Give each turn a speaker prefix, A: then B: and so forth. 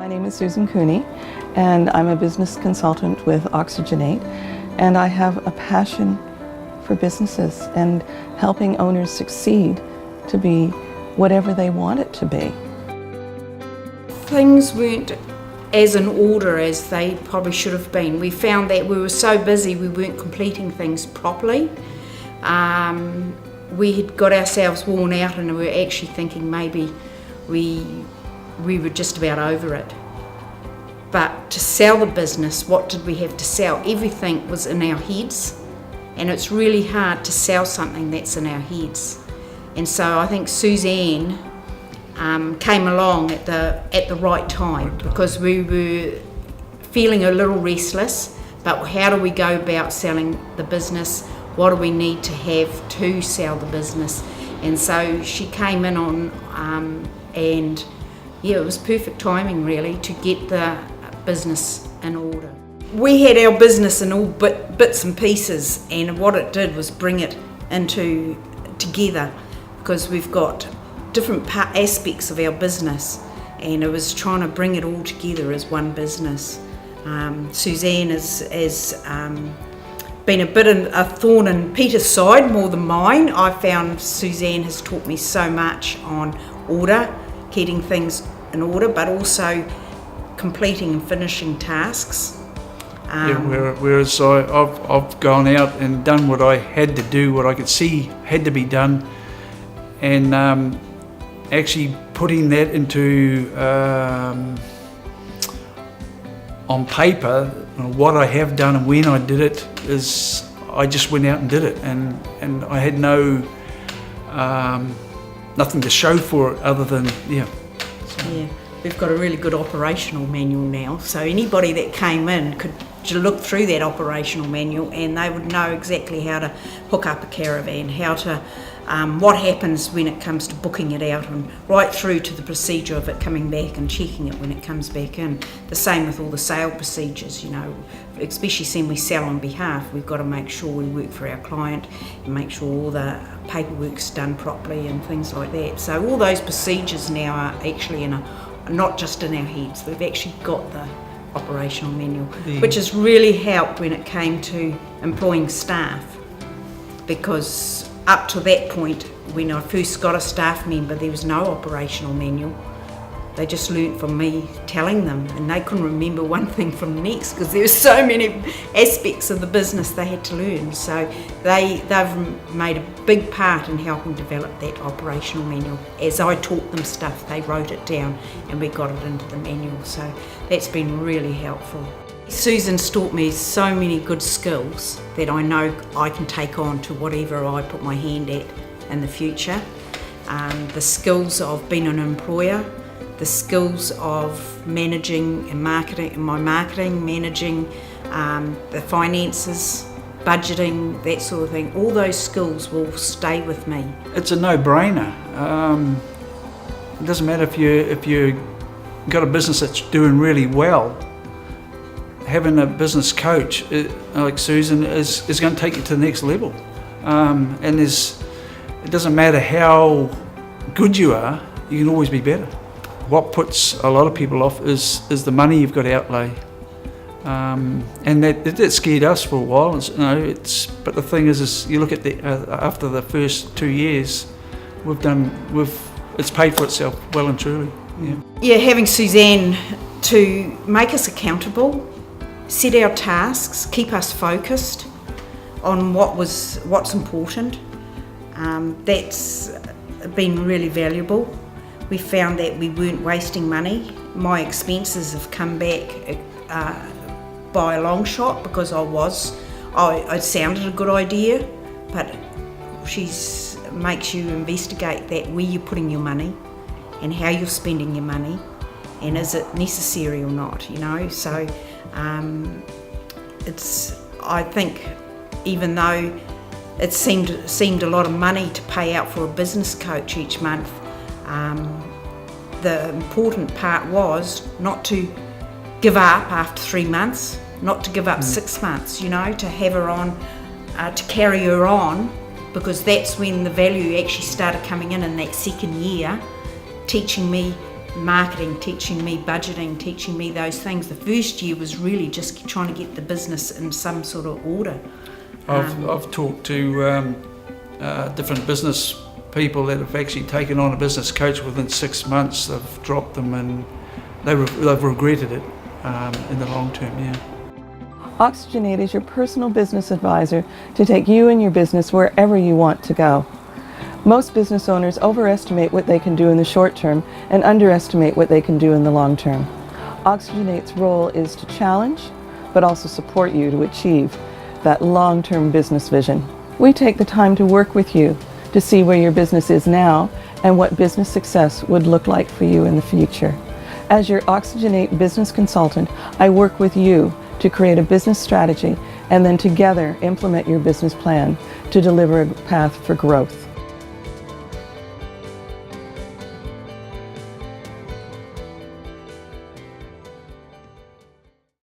A: My name is Susan Cooney, and I'm a business consultant with Oxygen8, and I have a passion for businesses and helping owners succeed to be whatever they want it to be.
B: Things weren't as in order as they probably should have been. We found that we were so busy we weren't completing things properly. We had got ourselves worn out and we were actually thinking maybe we were just about over it. But to sell the business, what did we have to sell? Everything was in our heads, and it's really hard to sell something that's in our heads. And so I think Suzanne came along at the right time, because we were feeling a little restless, but how do we go about selling the business? What do we need to have to sell the business? And so she came in on, and yeah, it was perfect timing really to get the business in order. We had our business in all bits and pieces, and what it did was bring it together, because we've got different aspects of our business, and it was trying to bring it all together as one business. Suzanne has been a bit of a thorn in Peter's side more than mine. I found Suzanne has taught me so much on order, getting things in order, but also completing and finishing tasks.
C: Whereas I've gone out and done what I had to do, what I could see had to be done, and actually putting that into on paper, what I have done and when I did it, is I just went out and did it, and I had nothing to show for it other than yeah.
B: We've got a really good operational manual now, so anybody that came in could look through that operational manual and they would know exactly how to hook up a caravan, how to what happens when it comes to booking it out, and right through to the procedure of it coming back and checking it when it comes back in. The same with all the sale procedures, you know, especially when we sell on behalf, we've got to make sure we work for our client and make sure all the paperwork's done properly and things like that. So all those procedures now are actually not just in our heads, we've actually got the operational manual, which has really helped when it came to employing staff, because up to that point, when I first got a staff member, there was no operational manual. They just learnt from me telling them, and they couldn't remember one thing from the next because there were so many aspects of the business they had to learn. So they've made a big part in helping develop that operational manual. As I taught them stuff, they wrote it down and we got it into the manual. So that's been really helpful. Susan's taught me so many good skills that I know I can take on to whatever I put my hand at in the future. The skills of being an employer, the skills of managing and marketing, managing the finances, budgeting, that sort of thing. All those skills will stay with me.
C: It's a no-brainer. It doesn't matter if you got a business that's doing really well. Having a business coach like Susan is going to take you to the next level. And it doesn't matter how good you are, you can always be better. What puts a lot of people off is the money you've got to outlay, and that scared us for a while. But the thing is you look at after the first 2 years, it's paid for itself well and truly.
B: Yeah, having Suzanne to make us accountable, set our tasks, keep us focused on what's important. That's been really valuable. We found that we weren't wasting money. My expenses have come back by a long shot, because it sounded a good idea, but she makes you investigate that, where you're putting your money and how you're spending your money, and is it necessary or not, you know. So I think even though it seemed a lot of money to pay out for a business coach each month, the important part was not to give up after 3 months, not to give up 6 months, you know, to have her on, to carry her on, because that's when the value actually started coming in that second year, teaching me marketing, teaching me budgeting, teaching me those things. The first year was really just trying to get the business in some sort of order.
C: I've talked to different business people that have actually taken on a business coach within 6 months. They've dropped them and they've regretted it in the long term, yeah.
A: Oxygen8 is your personal business advisor to take you and your business wherever you want to go. Most business owners overestimate what they can do in the short term and underestimate what they can do in the long term. Oxygen8's role is to challenge, but also support you to achieve that long-term business vision. We take the time to work with you to see where your business is now and what business success would look like for you in the future. As your Oxygen8 business consultant, I work with you to create a business strategy and then together implement your business plan to deliver a path for growth.